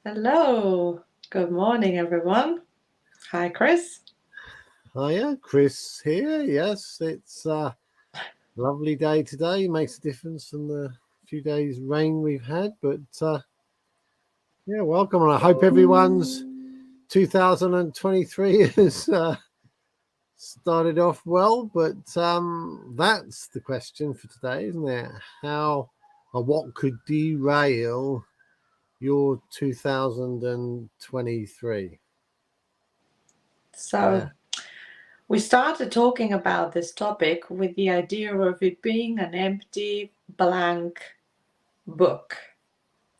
Hello. Good morning, everyone. Hi, Chris. Hiya, Chris here. Yes, it's a lovely day today. Makes a difference from the few days rain we've had. But yeah, welcome. And I hope everyone's 2023 has started off well. But that's the question for today, isn't it? How or what could derail your 2023? So, Yeah. we started talking about this topic with the idea of it being an empty, blank book.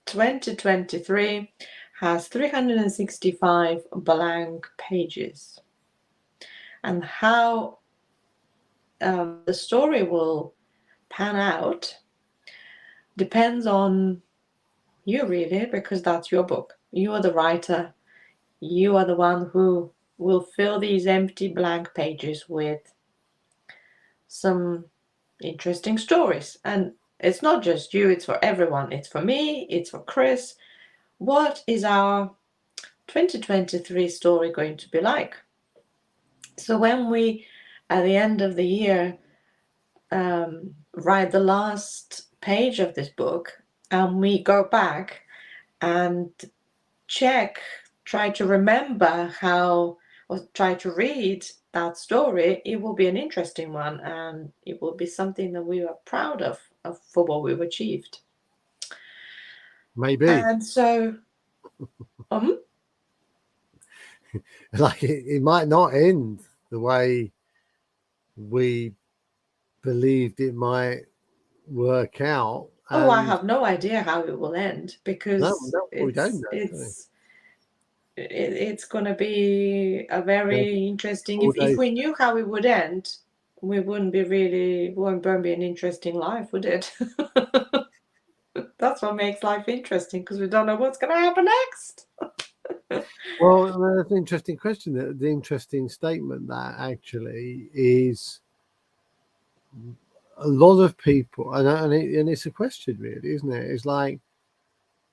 2023 has 365 blank pages. And how the story will pan out depends on you, really, because that's your book. You are the writer. You are the one who will fill these empty blank pages with some interesting stories. And it's not just you, it's for everyone. It's for me, it's for Chris. What is our 2023 story going to be like? So when we, at the end of the year, write the last page of this book, and we go back and check, try to remember how, or try to read that story, it will be an interesting one, and it will be something that we are proud of for what we've achieved. Maybe. And so, um, Like it might not end the way we believed it might work out. oh, I And have no idea how it will end, no, because no, we don't know. Do we? it's going to be a Yeah, very interesting. 4 days. If we knew how it would end, we wouldn't be an interesting life, would it? That's what makes life interesting, because we don't know what's going to happen next. Well, that's an interesting question. The interesting statement that actually is a lot of people, and it's a question, really, isn't it? It's like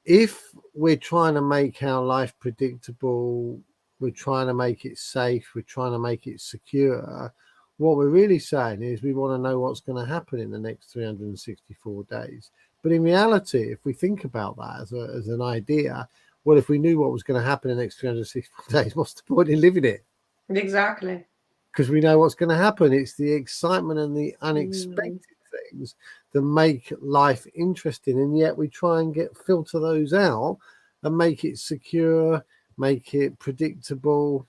if we're trying to make our life predictable, we're trying to make it safe, we're trying to make it secure, what we're really saying is we want to know what's going to happen in the next 364 days. But in reality, if we think about that as an idea, well, if we knew what was going to happen in the next 364 days, what's the point in living it? Exactly. Because we know what's going to happen. It's the excitement and the Mm. unexpected things that make life interesting, and yet we try and filter those out and make it secure, make it predictable,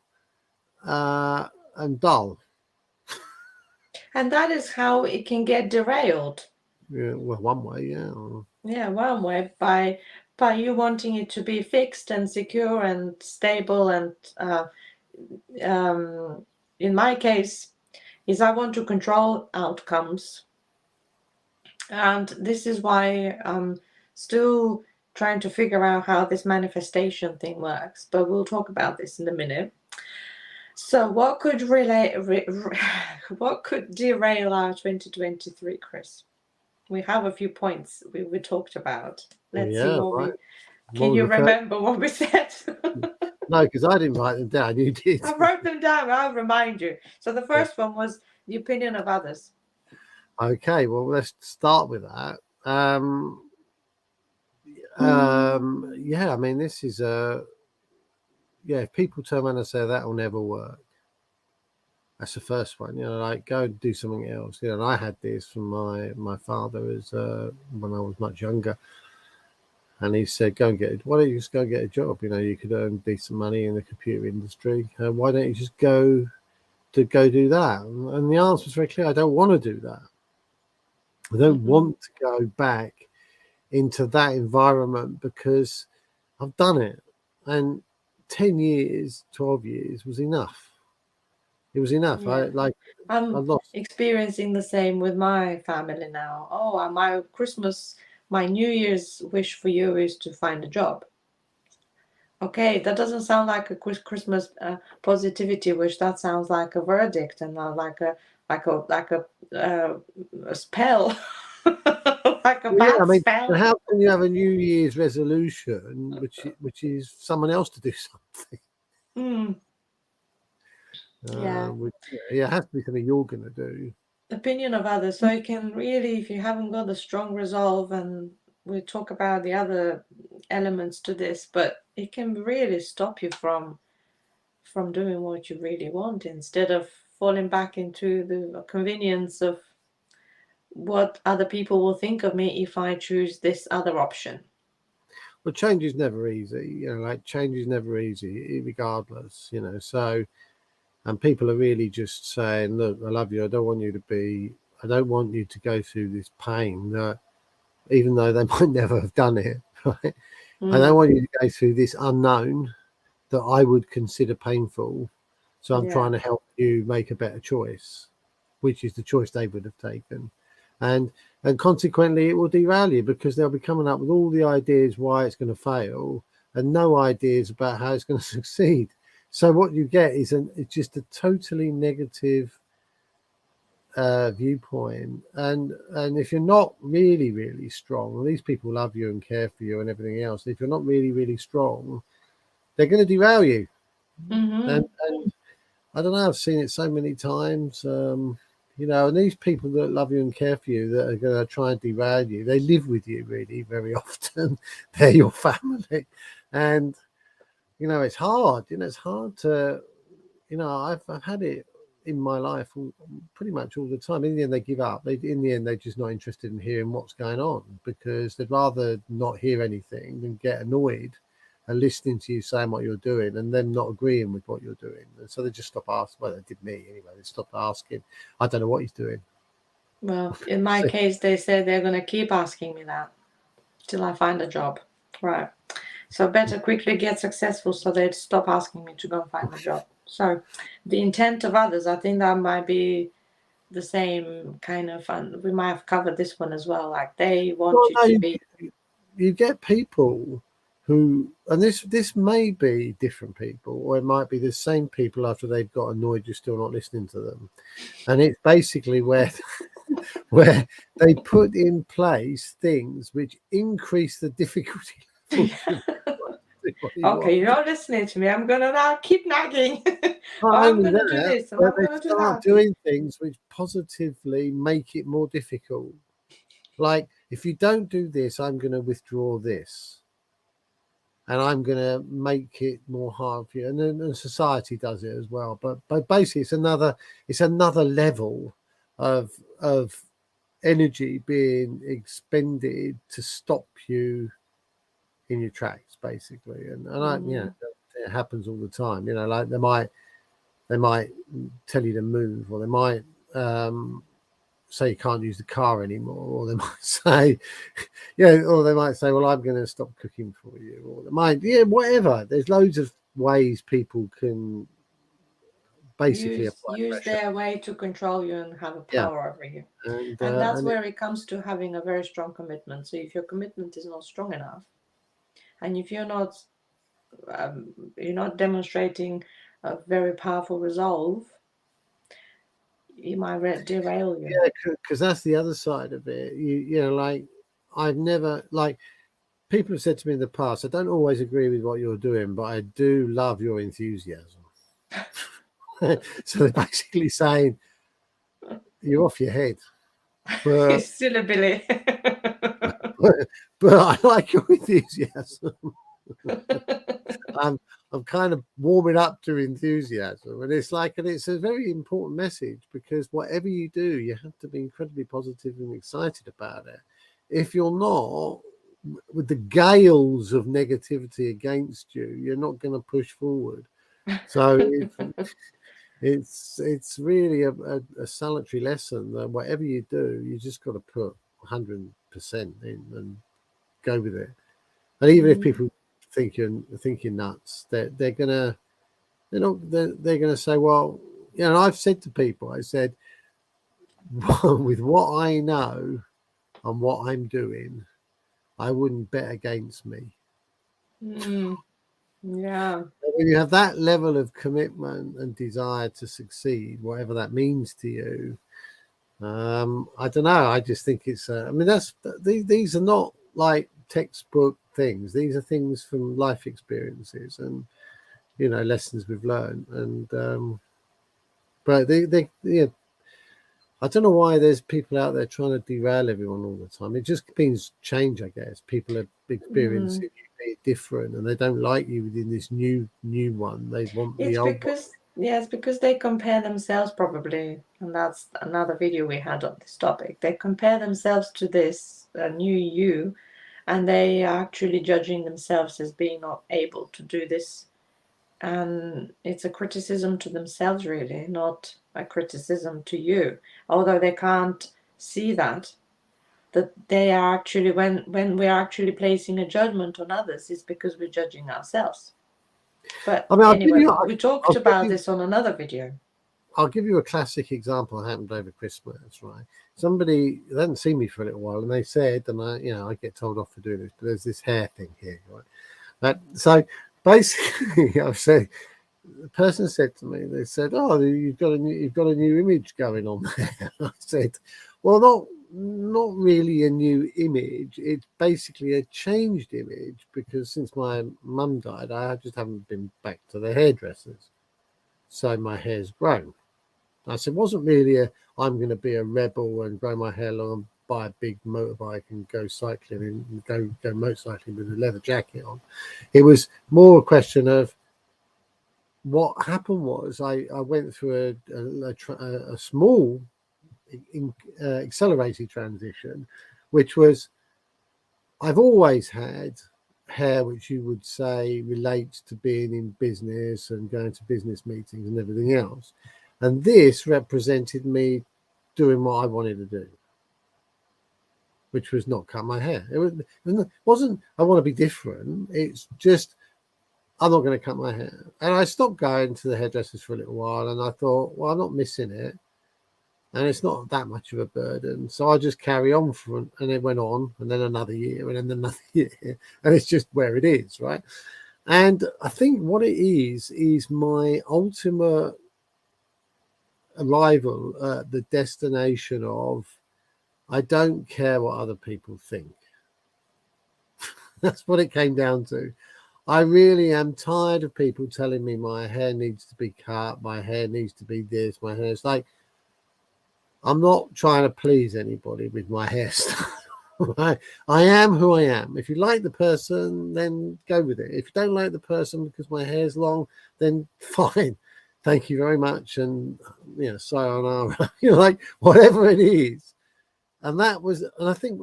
and dull. And that is how it can get derailed. Yeah, well, one way, yeah. Yeah, one way, by you wanting it to be fixed and secure and stable, and um, in my case, is I want to control outcomes. And this is why I'm still trying to figure out how this manifestation thing works, but we'll talk about this in a minute. So what could what could derail our 2023, Chris? We have a few points we talked about. Let's see Yeah, what right. we What can was you the first? remember what we said? No, because I didn't write them down. You did. I wrote them down. I'll remind you. So the Yeah. first one was the opinion of others. Okay, well, let's start with that. Yeah, I mean, this is a yeah. If people turn around and say that will never work, that's the first one. Like go and do something else. And I had this from my father as when I was much younger, and he said, "Go and get. Why don't you just go and get a job? You could earn decent money in the computer industry. Why don't you just go do that?" And the answer was very clear. I don't want to do that. I don't Mm-hmm. want to go back into that environment because I've done it, and 10 years, 12 years was enough. It was enough. I Yeah. like I I'm lost. experiencing the same with my family now. Oh, my New Year's wish for you is to find a job. Okay, that doesn't sound like a Christmas positivity wish. That sounds like a verdict, and like a uh, a spell. like a Well, yeah, I bad mean, and spell. how can you have a New Year's resolution, which is someone else to do something? Mm, yeah. Which, yeah, it has to be something you're going to do. Opinion of others. So it can really, if you haven't got a strong resolve, and we'll talk about the other elements to this, but it can really stop you from doing what you really want instead of falling back into the convenience of what other people will think of me if I choose this other option. Well, change is never easy. Like change is never easy, regardless. So and people are really just saying, "Look, I love you. I don't want you to be. I don't want you to go through this pain that, even though they might never have done it, right? I don't Mm, want you to go through this unknown that I would consider painful. So I'm yeah. trying to help you make a better choice, which is the choice they would have taken. And and consequently it will derail you because they'll be coming up with all the ideas why it's going to fail and no ideas about how it's going to succeed. So what you get is it's just a totally negative viewpoint. And if you're not really, really strong, these people love you and care for you and everything else. If you're not really, really strong, they're going to derail you. Mm-hmm. And I don't know. I've seen it so many times. And these people that love you and care for you that are going to try and derail you, they live with you really very often. They're your family, and it's hard. It's hard to. I've had it in my life pretty much all the time. In the end, they give up. In the end, they're just not interested in hearing what's going on because they'd rather not hear anything than get annoyed and listening to you saying what you're doing and them not agreeing with what you're doing. And so they just stop asking. Well, they did me anyway. They stopped asking. I don't know what he's doing. Well, in my case, they said they're going to keep asking me that till I find a job. Right. So better quickly get successful so they'd stop asking me to go and find a job. So the intent of others, I think that might be the same kind of, and we might have covered this one as well. Like they want Well, you no, to be. you get people who, and this may be different people, or it might be the same people after they've got annoyed you're still not listening to them. And it's basically where where they put in place things which increase the difficulty level of what you Okay, want. you're not listening to me. I'm gonna now keep nagging. Not I'm only gonna do that, this and but I'm they gonna do start that. doing things which positively make it more difficult. Like, if you don't do this, I'm going to withdraw this. And I'm going to make it more hard for you. And then society does it as well. But basically, it's another level of energy being expended to stop you in your tracks, basically. Mm, It happens all the time. Like they might tell you to move, or they might say you can't use the car anymore, or they might say, or they might say, well, I'm going to stop cooking for you, or they might, whatever. There's loads of ways people can basically apply use pressure. their way to control you and have a Yeah, power over you. and And that's and it, where it comes to having a very strong commitment. So if your commitment is not strong enough, and if you're not demonstrating a very powerful resolve, it might derail you. yeah, because that's the other side of it. Like I've never like people have said to me in the past, I don't always agree with what you're doing, but I do love your enthusiasm. So they're basically saying you're off your head, but It's still a Billy. but I like your enthusiasm. I'm I'm kind of warming up to enthusiasm, and it's a very important message because whatever you do, you have to be incredibly positive and excited about it. If you're not, with the gales of negativity against you, you're not going to push forward. So it's really a salutary lesson that whatever you do, you just got to put 100% in and go with it. And even if Mm, people think you're nuts, they're gonna say, well, I've said to people, I said, with what I know and what I'm doing, I wouldn't bet against me. mm, yeah. When you have that level of commitment and desire to succeed, whatever that means to you, I don't know. I just think it's. I mean, these are not like textbook things. These are things from life experiences and lessons we've learned. And but they yeah. I don't know why there's people out there trying to derail everyone all the time. It just means change, I guess. People are Mm. experiencing it different, and they don't like you within this new one. They want the It's old one. because, yes, because they compare themselves probably, and that's another video we had on this topic. They compare themselves to this new you, and they are actually judging themselves as being not able to do this. And it's a criticism to themselves, really, not a criticism to you. Although they can't see that they are actually, when we are actually placing a judgment on others, is because we're judging ourselves. But I mean, anyway, we talked I'll give about you, this on another video. I'll give you a classic example that happened over Christmas, right? Somebody they hadn't seen me for a little while, and they said, and I get told off for doing this, but there's this hair thing here, right? So basically, I've said the person said to me, they said, "Oh, you've got a new image going on there." I said, "Well, not really a new image. It's basically a changed image because since my mum died, I just haven't been back to the hairdressers, so my hair's grown." I said, "It wasn't really I'm going to be a rebel and grow my hair long and buy a big motorbike and go cycling and go motorcycling with a leather jacket on." It was more a question of what happened was I went through a small accelerated transition, which was I've always had hair which you would say relates to being in business and going to business meetings and everything else. And this represented me doing what I wanted to do, which was not cut my hair. Wasn't I want to be different. It's just I'm not going to cut my hair. And I stopped going to the hairdressers for a little while and I thought, well, I'm not missing it. And it's not that much of a burden. So I just carry on and it went on, and then another year, and then another year. And it's just where it is, right? And I think what it is my ultimate arrival at the destination of I don't care what other people think. That's what it came down to. I really am tired of people telling me my hair needs to be cut, my hair needs to be this, my hair's like I'm not trying to please anybody with my hairstyle. I am who I am. If you like the person, then go with it. If you don't like the person because my hair's long, then fine. Thank you very much. And sayonara. Like whatever it is. And I think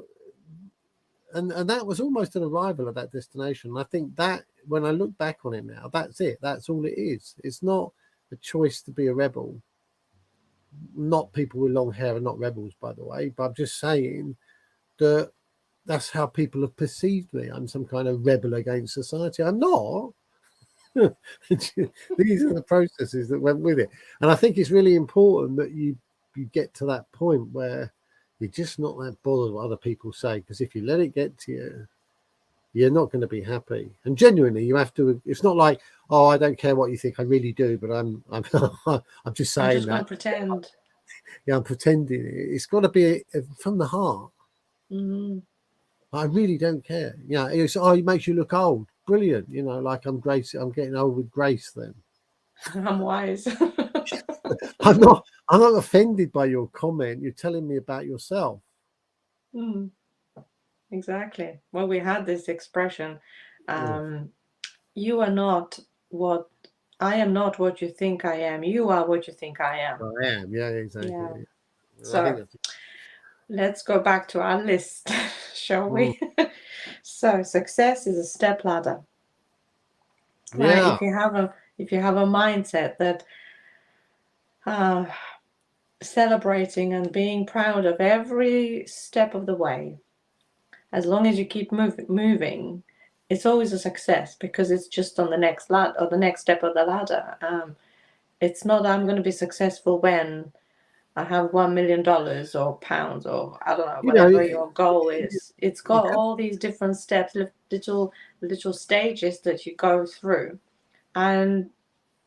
and that was almost an arrival at that destination. And I think that when I look back on it now, that's it. That's all it is. It's not a choice to be a rebel. Not people with long hair are not rebels, by the way, but I'm just saying that that's how people have perceived me. I'm some kind of rebel against society. I'm not. These are the processes that went with it. And I think it's really important that you get to that point where you're just not that bothered what other people say. Because if you let it get to you, you're not going to be happy. And genuinely, you have to. It's not like, oh, I don't care what you think. I really do, but I'm just I'm saying just going to that. pretend. Yeah, I'm pretending. It's got to be from the heart. Mm-hmm. I really don't care. It makes you look old. Brilliant. Like I'm grace. I'm getting old with grace. Then I'm wise. I'm not. I'm not offended by your comment. You're telling me about yourself. Mm, exactly. Well, we had this expression, Yeah, um, you are not what I am not what you think I am. You are what you think I am. I am. Yeah, exactly. Yeah. I think So that's. let's go back to our list, shall Mm, we? So success is a step ladder. Right? yeah. If you have a mindset that uh, celebrating and being proud of every step of the way, as long as you keep moving, it's always a success because it's just on the next ladder or the next step of the ladder. It's not I'm going to be successful when I have $1 million or pounds or I don't know You know, whatever your goal is. It's you got have, all these different steps, little stages that you go through, and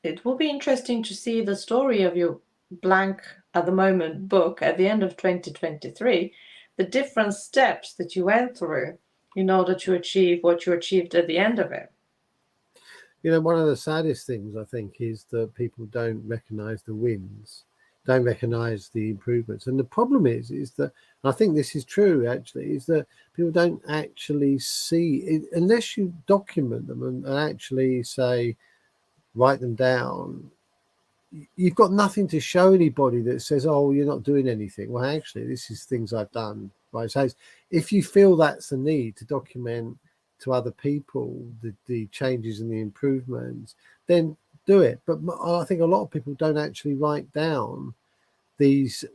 it will be interesting to see the story of your blank at the moment book at the end of 2023 the different steps that you went through in order to achieve what you achieved at the end of it. You know, one of the saddest things I think is that people don't recognize the wins, don't recognize the improvements. And the problem is that, and I think this is true actually, is that people don't actually see it unless you document them and actually say, write them down. You've got nothing to show anybody that says, oh, you're not doing anything. Well, actually, this is things I've done. Right. So if you feel that's the need to document to other people the changes and the improvements, then do it. But I think a lot of people don't actually write down these,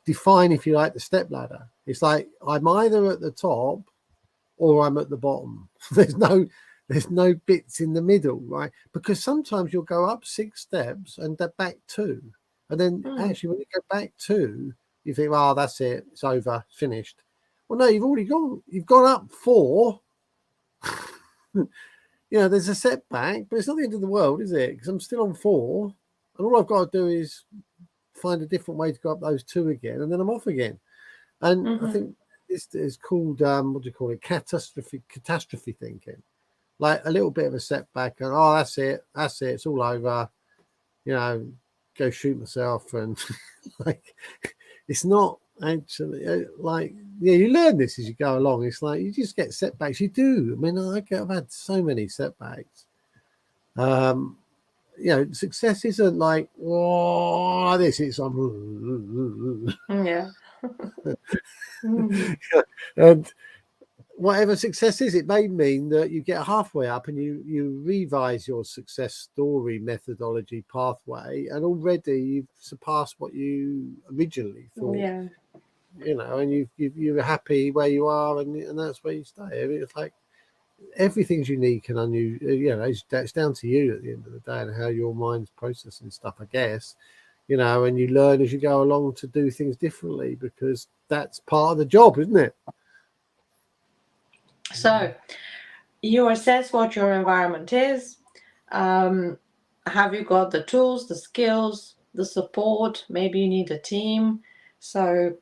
define, if you like, the step ladder. It's like I'm either at the top or I'm at the bottom. There's no bits in the middle, right? Because sometimes you'll go up 6 steps and back 2. And then actually when you go back 2, you think, oh, that's it, it's over, finished. Well, no, you've gone up 4. There's a setback, but it's not the end of the world, is it? Because I'm still on 4. And all I've got to do is find a different way to go up those 2 again, and then I'm off again. And I think this is called, what do you call it? Catastrophe thinking. Like a little bit of a setback, and oh, that's it, it's all over. Go shoot myself, and like it's not actually like you learn this as you go along. It's like you just get setbacks. You do. I mean, I've had so many setbacks. Success isn't like this. It's Yeah. and whatever success is, it may mean that you get halfway up and you revise your success story methodology pathway, and already you've surpassed what you originally thought. Yeah. And you're happy where you are, and that's where you stay. I mean, it's like everything's unique and unusual. It's down to you at the end of the day and how your mind's processing stuff, I guess. And you learn as you go along to do things differently, because that's part of the job, isn't it? So you assess what your environment is. Have you got the tools, the skills, the support? Maybe you need a team. So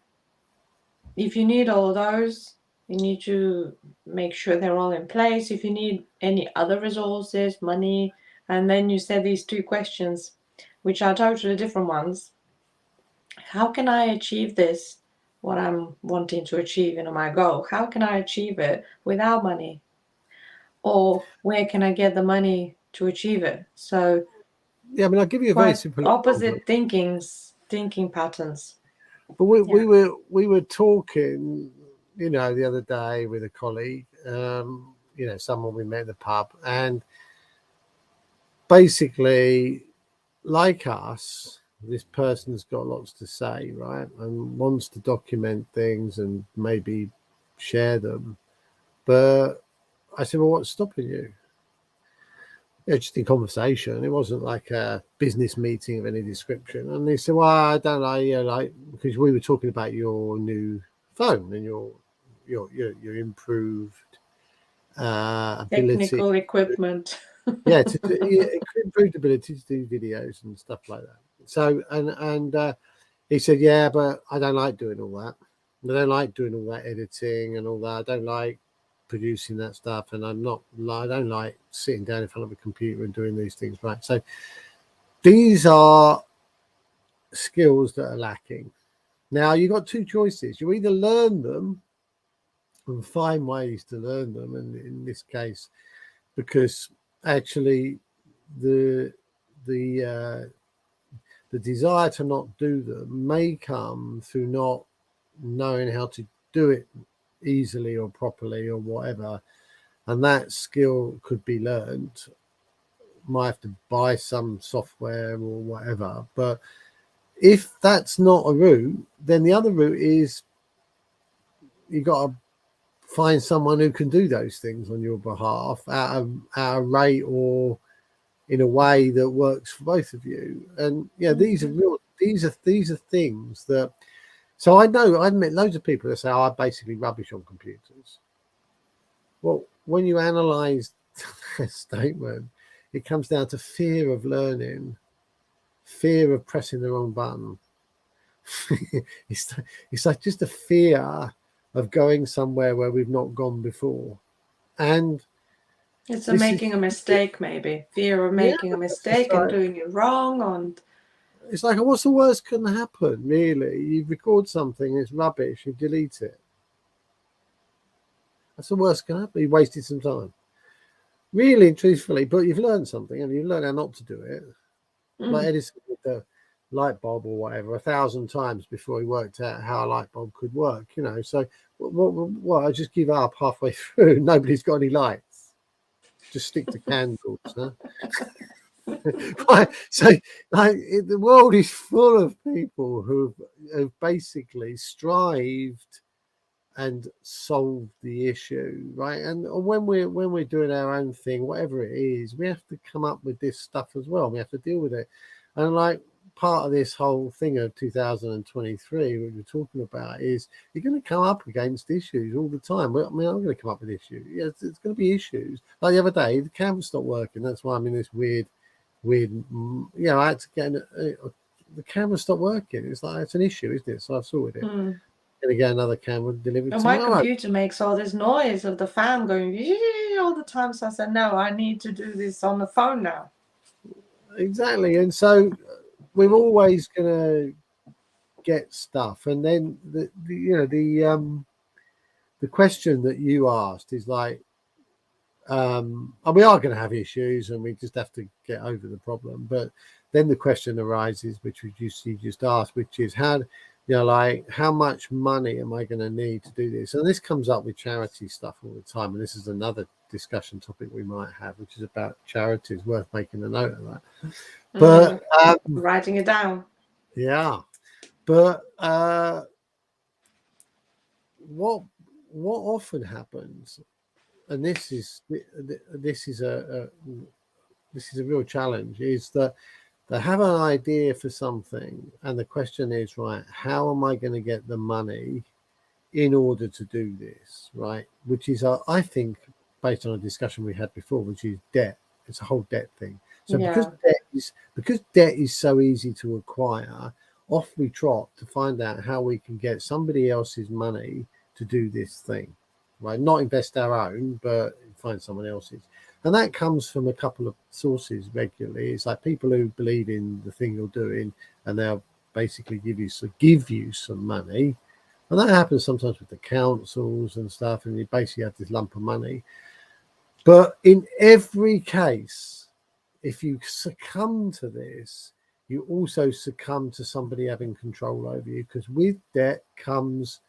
if you need all of those, you need to make sure they're all in place. If you need any other resources, money, and then you said these 2 questions, which are totally different ones. How can I achieve this, what I'm wanting to achieve, my goal? How can I achieve it without money? Or where can I get the money to achieve it? So I mean, I'll give you a very simple opposite thinking patterns. But we were talking, the other day with a colleague, someone we met in the pub, and basically, like us, this person's got lots to say, right, and wants to document things and maybe share them. But I said, well, what's stopping you? Just in conversation. It wasn't like a business meeting of any description. And they said, well, I don't know, like, because we were talking about your new phone and your improved ability, technical equipment. improved ability to do videos and stuff like that. So and he said, yeah, but I don't like doing all that. I don't like doing all that editing and all that. I don't like producing that stuff, and I don't like sitting down in front of a computer and doing these things, right? So these are skills that are lacking. Now you've got 2 choices. You either learn them and find ways to learn them, and in this case, because actually the desire to not do them may come through not knowing how to do it easily or properly or whatever, and that skill could be learned. Might have to buy some software or whatever, but if that's not a route, then the other route is you got to find someone who can do those things on your behalf at a rate or in a way that works for both of you. And these are things that. So I met loads of people that say, oh, I'm basically rubbish on computers. Well, when you analyse the statement, it comes down to fear of learning, fear of pressing the wrong button, it's it's like just a fear of going somewhere where we've not gone before, and It's a this is making a mistake, maybe fear of yeah. making a It's mistake and like doing it wrong. And what's the worst can happen? Really, you record something, it's rubbish, you delete it. That's the worst can happen. You wasted some time, really and truthfully. But you've learned something, and you've learned how not to do it. Like mm, Edison with the light bulb or whatever 1,000 times before he worked out how a light bulb could work. So what I just give up halfway through. Nobody's got any lights. Just stick to candles, huh? Right. So the world is full of people who've basically strived and solve the issue, right? And when we're doing our own thing, whatever it is, we have to come up with this stuff as well. We have to deal with it. And like part of this whole thing of 2023, what we're talking about is you're going to come up against issues all the time. Well, I mean, I'm going to come up with issues. Yeah, it's going to be issues. Like the other day, the camera stopped working. That's why I'm in this weird. I had to get the camera stopped working. It's like it's an issue, isn't it? So I've sorted it. mm. Going to get another camera delivered And my tomorrow. computer makes all this noise of the fan going all the time. So I said, no, I need to do this on the phone now. Exactly. And so we're always going to get stuff. And then the question that you asked is like, and we are going to have issues, and we just have to get over the problem. But then the question arises, which you just asked, which is how much money am I going to need to do this? And this comes up with charity stuff all the time. And this is another discussion topic we might have, which is about charities. Worth making a note of that. But writing it down. yeah, but what often happens, and this is a real challenge, is that they have an idea for something, and the question is, right, how am I going to get the money in order to do this, right? Which is, I think, based on a discussion we had before, which is debt. It's a whole debt thing. So because debt is so easy to acquire, off we trot to find out how we can get somebody else's money to do this thing, right? Not invest our own, but find someone else's. And that comes from a couple of sources regularly. It's like people who believe in the thing you're doing, and they'll basically give you some money. And that happens sometimes with the councils and stuff, and you basically have this lump of money. But in every case, if you succumb to this, you also succumb to somebody having control over you, because with debt comes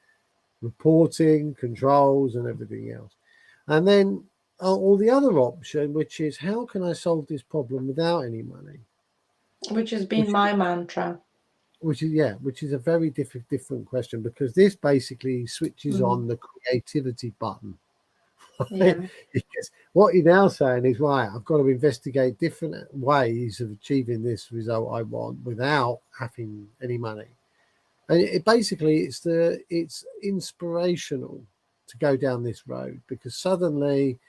reporting, controls, and everything else. And then, or the other option, which is, how can I solve this problem without any money? Which has been my mantra. Which is a very different question, because this basically switches on the creativity button. Yeah. Because what you're now saying is, right, I've got to investigate different ways of achieving this result I want without having any money. And it's inspirational to go down this road, because suddenly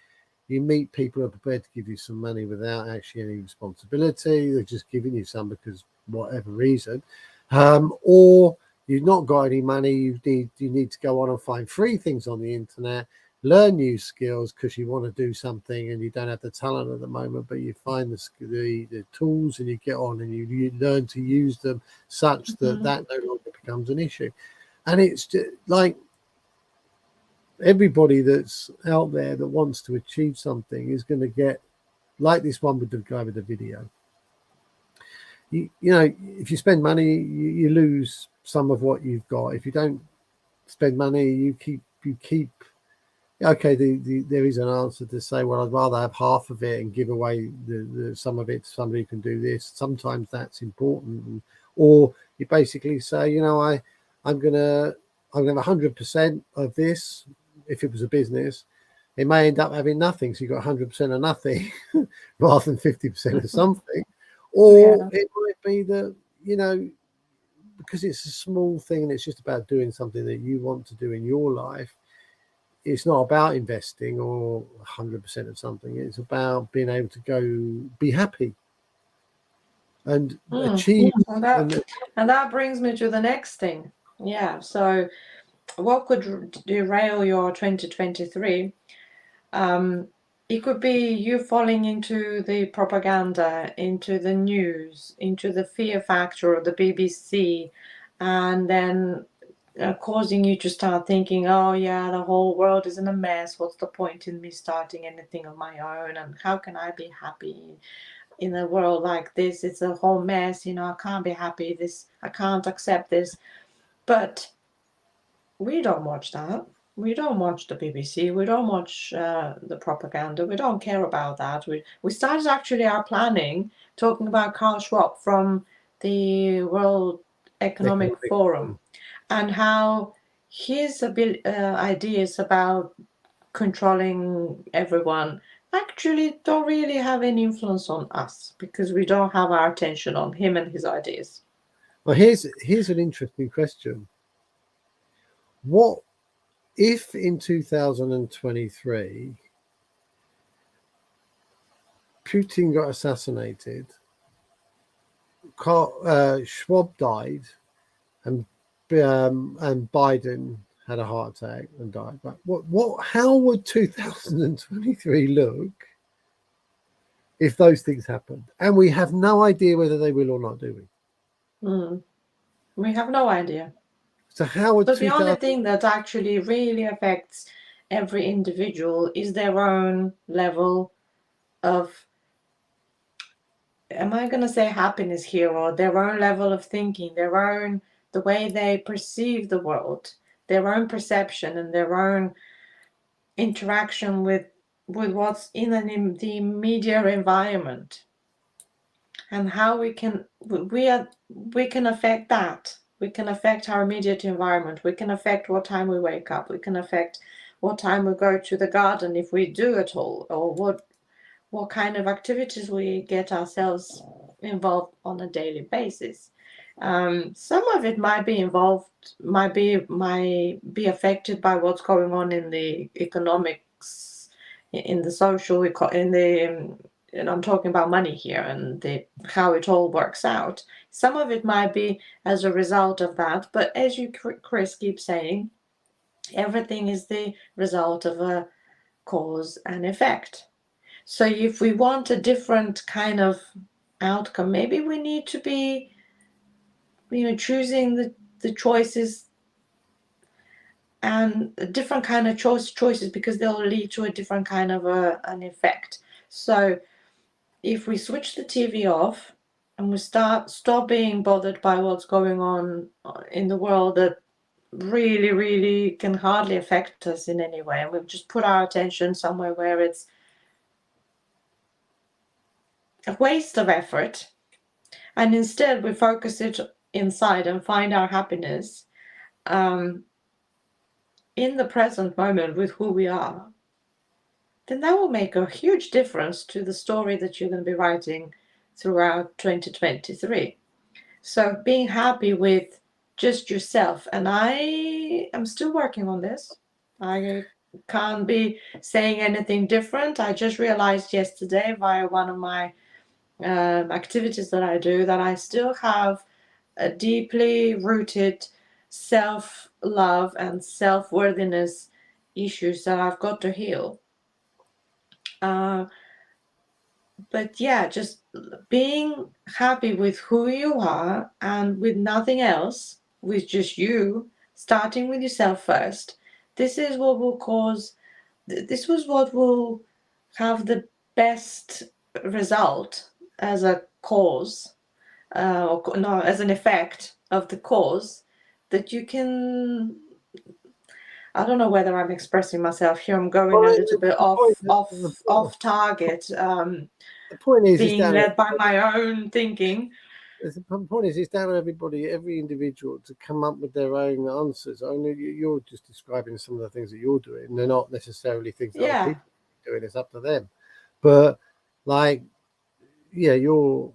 you meet people who are prepared to give you some money without actually any responsibility. They're just giving you some because whatever reason, or you've not got any money. You need to go on and find free things on the internet, learn new skills because you want to do something and you don't have the talent at the moment, but you find the tools and you get on and you learn to use them such that no longer becomes an issue. And it's just like everybody that's out there that wants to achieve something is going to get, like this one with the guy with the video. If you spend money, you lose some of what you've got. If you don't spend money, you keep. Okay, there is an answer to say, well, I'd rather have half of it and give away the some of it to somebody who can do this. Sometimes that's important, or you basically say, I'm gonna have 100% of this. If it was a business, it may end up having nothing, so you've got 100% of nothing rather than 50% of something. Or it might be that, because it's a small thing and it's just about doing something that you want to do in your life. It's not about investing or 100% of something. It's about being able to go be happy. and Mm. achieve. And that brings me to the next thing. Yeah. So, what could derail your 2023? It could be you falling into the propaganda, into the news, into the fear factor of the BBC, and then causing you to start thinking, oh, yeah, the whole world is in a mess. What's the point in me starting anything of my own? And how can I be happy in a world like this? It's a whole mess. I can't be happy. I can't accept this. But we don't watch that. We don't watch the BBC. We don't watch the propaganda. We don't care about that. We started actually our planning talking about Karl Schwab from the World Economic Forum and how his ideas about controlling everyone actually don't really have any influence on us because we don't have our attention on him and his ideas. Well, here's an interesting question. What if in 2023 Putin got assassinated, Schwab died, and Biden had a heart attack and died? But how would 2023 look if those things happened? And we have no idea whether they will or not, do we? We have no idea. So how would But the only thing that actually really affects every individual is their own level of, am I going to say happiness here, or their own level of thinking, the way they perceive the world, their own perception and their own interaction with what's in the media environment, and how we can affect that. We can affect our immediate environment. We can affect what time we wake up. We can affect what time we go to the garden, if we do at all, or what kind of activities we get ourselves involved on a daily basis. Some of it might be affected by what's going on in the economics, in the social, and I'm talking about money here and how it all works out. Some of it might be as a result of that, but as you, Chris, keep saying, everything is the result of a cause and effect. So if we want a different kind of outcome, maybe we need to be, choosing the choices and a different kind of choices, because they'll lead to a different kind of an effect. So if we switch the TV off and we stop being bothered by what's going on in the world that really, really can hardly affect us in any way, and we've just put our attention somewhere where it's a waste of effort, and instead we focus it inside and find our happiness in the present moment with who we are, then that will make a huge difference to the story that you're going to be writing throughout 2023. So being happy with just yourself, and I am still working on this. I can't be saying anything different. I just realized yesterday via one of my activities that I do that I still have a deeply rooted self-love and self-worthiness issues that I've got to heal. But yeah, just being happy with who you are and with nothing else, with just you, starting with yourself first. This is what will have the best result as a cause, or no, as an effect of the cause, that you can. I don't know whether I'm expressing myself here. I'm going a little bit off target. The point is, being led by my own thinking. The point is, it's down to everybody, every individual, to come up with their own answers. I know you're just describing some of the things that you're doing. They're not necessarily things that other people are doing. It's up to them. But you're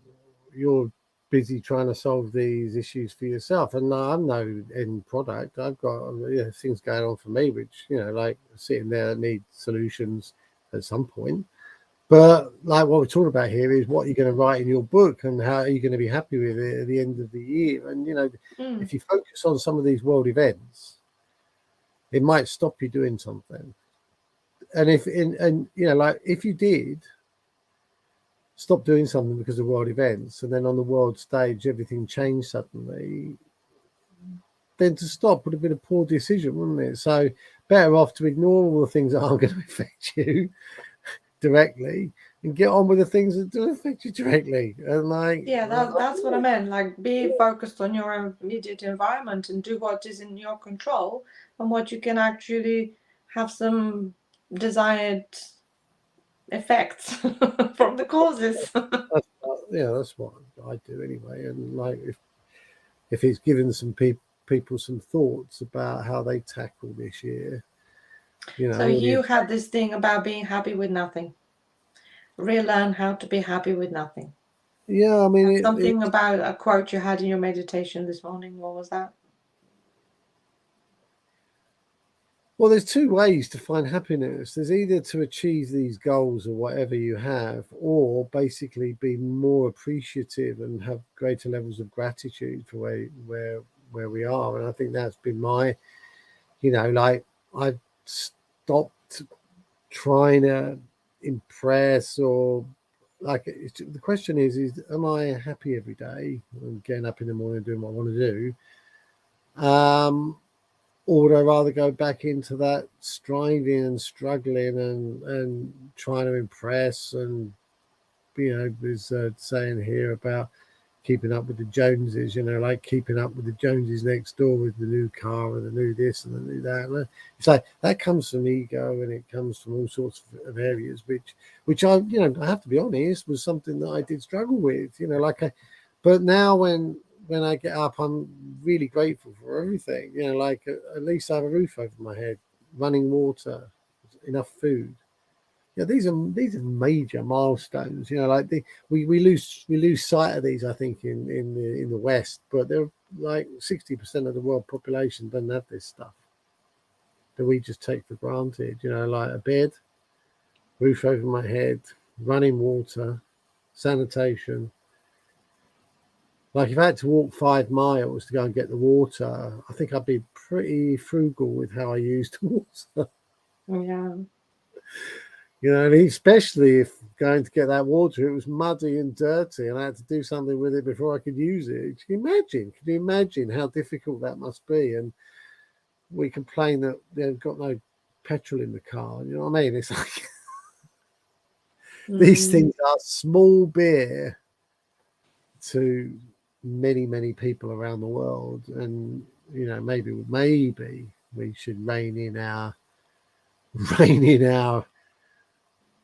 busy trying to solve these issues for yourself, and I'm no end product. I've got things going on for me, which like sitting there that need solutions at some point. But like what we're talking about here is what you're going to write in your book and how are you going to be happy with it at the end of the year. And, Mm. if you focus on some of these world events, it might stop you doing something. And like if you did stop doing something because of world events and then on the world stage everything changed suddenly, then to stop would have been a poor decision, wouldn't it? So better off to ignore all the things that aren't going to affect you directly and get on with the things that do affect you directly. And Yeah, that's what I meant. Like, be focused on your immediate environment and do what is in your control and what you can actually have some desired effects from the causes. that's what I do anyway. And like if it's given some people some thoughts about how they tackle this year, So all the you had this thing about being happy with nothing. Relearn how to be happy with nothing. yeah, I mean Something about a quote you had in your meditation this morning. What was that? well, there's two ways to find happiness. There's either to achieve these goals or whatever you have, or basically be more appreciative and have greater levels of gratitude for where we are. And I think that's been my, like I've stopped trying to impress or like the question is am I happy every day and getting up in the morning doing what I want to do? Or would I rather go back into that striving and struggling and trying to impress and there's saying here about keeping up with the Joneses, like keeping up with the Joneses next door with the new car and the new this and the new that. And it's like that comes from ego and it comes from all sorts of areas, which I have to be honest, was something that I did struggle with, but now when I get up, I'm really grateful for everything, like at least I have a roof over my head, running water, enough food. Yeah, these are major milestones. Like we lose sight of these. I think in the West, but they're like 60% of the world population doesn't have this stuff that we just take for granted. Like a bed, roof over my head, running water, sanitation. Like if I had to walk 5 miles to go and get the water, I think I'd be pretty frugal with how I used the water. Yeah. And especially if going to get that water, it was muddy and dirty, and I had to do something with it before I could use it. Can you imagine? Can you imagine how difficult that must be? And we complain that they've got no petrol in the car. You know what I mean? It's like these Mm. things are small beer to many, many people around the world, and maybe we should rein in our rein in our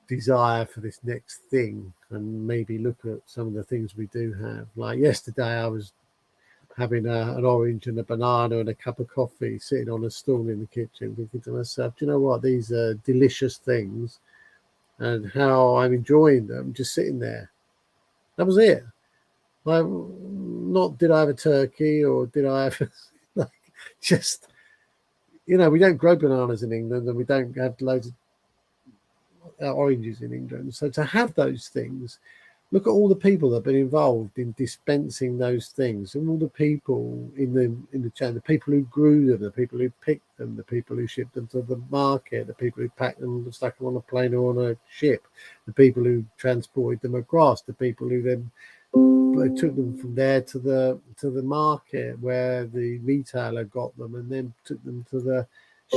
desire for this next thing and maybe look at some of the things we do have. Like yesterday, I was having an orange and a banana and a cup of coffee sitting on a stool in the kitchen, thinking to myself, do you know what? These are delicious things and how I'm enjoying them just sitting there. That was it. Like, not did I have a turkey or did I have like just we don't grow bananas in England and we don't have loads of oranges in England. So to have those things, look at all the people that have been involved in dispensing those things, and all the people in the chain, the people who grew them, the people who picked them, the people who shipped them to the market, the people who packed them and stuck them on a plane or on a ship, the people who transported them across, the people who then took them from there to the market where the retailer got them and then took them to the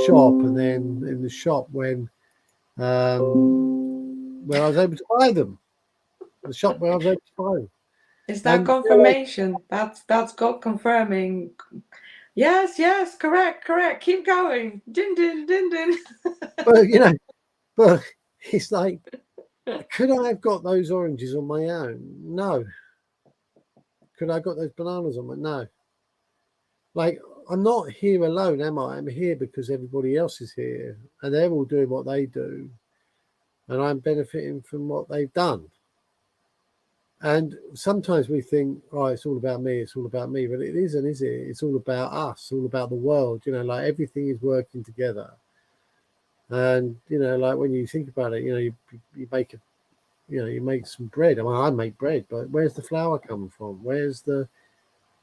shop, and then in the shop where I was able to buy them, the shop where I was able to buy them. Is that And confirmation? That's God confirming. Yes, yes, correct, correct. Keep going. Din din din din. but but it's like, could I have got those oranges on my own? No. Could I have got those bananas on my no? Like I'm not here alone, am I? I'm here because everybody else is here, and they're all doing what they do, and I'm benefiting from what they've done. And sometimes we think, oh, it's all about me, it's all about me, but it isn't, is it? It's all about us, all about the world. Like everything is working together. And like when you think about it, you make you make some bread. I mean, I make bread, but where's the flour come from? Where's the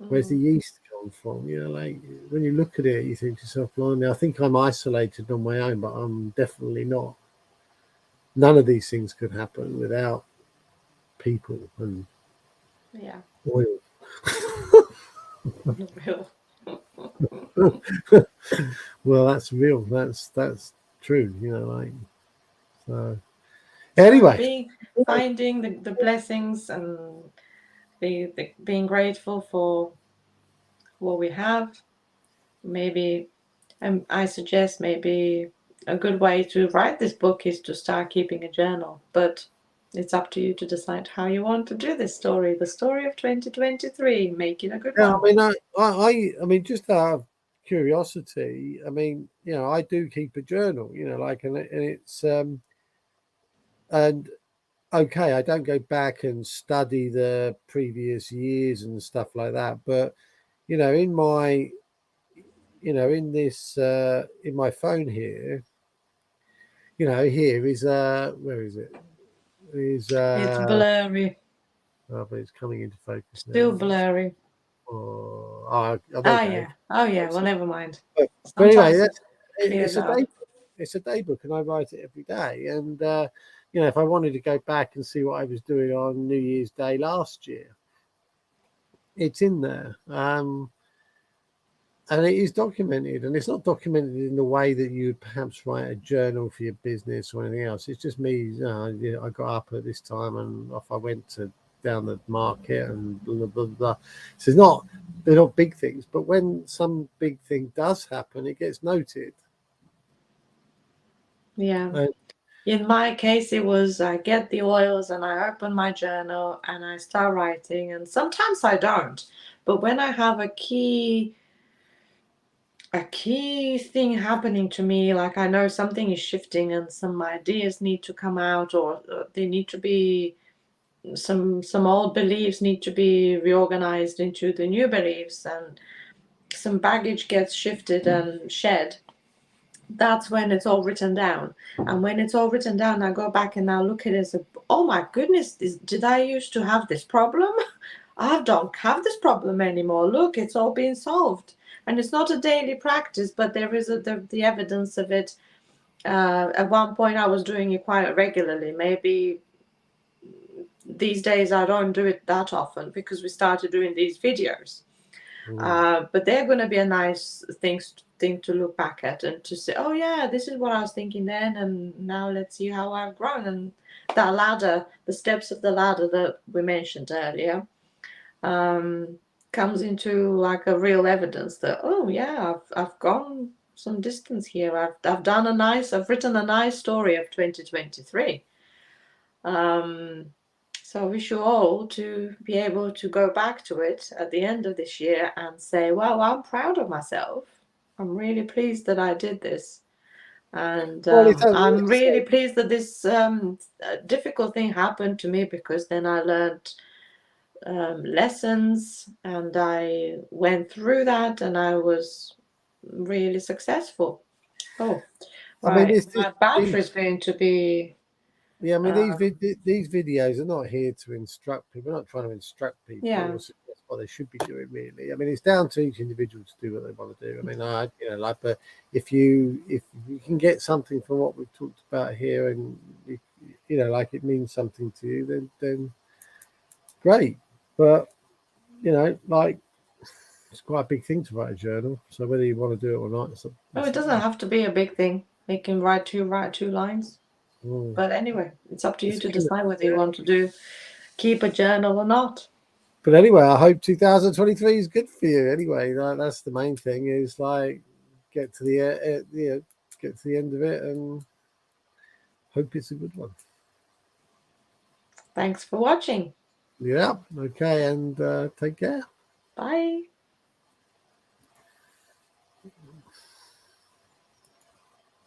yeast come from? Like when you look at it, you think to yourself, blimey, I think I'm isolated on my own, but I'm definitely not. None of these things could happen without people and Yeah. oil. Real. Well, that's real. That's true. Like so. So Anyway, being finding the blessings and being grateful for what we have. Maybe I suggest maybe a good way to write this book is to start keeping a journal, but it's up to you to decide how you want to do this story. The story of 2023, make it a good yeah. one. I mean, I mean, just out of curiosity, I mean, I do keep a journal. Like, and it's and okay, I don't go back and study the previous years and stuff like that, but in my in this in my phone here, here is where is it? Is It's blurry, oh, but it's coming into focus still now. blurry. Oh, there you Oh go. yeah, oh yeah. Well, never mind. But anyway, Sometimes it clears it's a out. day. It's a day book, and I write it every day. And if I wanted to go back and see what I was doing on New Year's Day last year, it's in there. And it is documented, and it's not documented in the way that you'd perhaps write a journal for your business or anything else. It's just me. I got up at this time and off I went to down the market and blah blah blah. So they're not big things, but when some big thing does happen, it gets noted. Yeah. And In my case, it was I get the oils and I open my journal and I start writing, and sometimes I don't. But when I have a key thing happening to me, like I know something is shifting and some ideas need to come out, or they need to be some old beliefs need to be reorganized into the new beliefs, and some baggage gets shifted and shed. That's when it's all written down. And when it's all written down, I go back and I look at it as oh my goodness, did I used to have this problem? I don't have this problem anymore. Look, it's all been solved. And it's not a daily practice, but there is the evidence of it. At one point, I was doing it quite regularly. Maybe these days I don't do it that often because we started doing these videos. But they're going to be a nice thing to look back at and to say, oh yeah, this is what I was thinking then, and now let's see how I've grown. And that ladder, the steps of the ladder that we mentioned earlier, comes into like a real evidence that oh yeah, I've gone some distance here. I've written a nice story of 2023. So I wish you all to be able to go back to it at the end of this year and say, well, I'm proud of myself. I'm really pleased that I did this. And well, it's I'm as really pleased that this difficult thing happened to me, because then I learned lessons and I went through that and I was really successful. Oh, I mean, right. this My these battery is going to be. yeah, I mean Uh, these videos are not here to instruct people. We're not trying to instruct people yeah. or suggest what they should be doing. Really, I mean, it's down to each individual to do what they want to do. I mean, like, but if you can get something from what we've talked about here, and like it means something to you, then great. But like it's quite a big thing to write a journal. So whether you want to do it or not, Oh, it doesn't have to be a big thing. They can write two lines. mm, But anyway, it's up to you it's to kind of, decide whether you yeah. want to keep a journal or not. But anyway, I hope 2023 is good for you. Anyway, that's the main thing. Is like get to the get to the end of it and hope it's a good one. Thanks for watching. Yeah. Okay. And take care. Bye.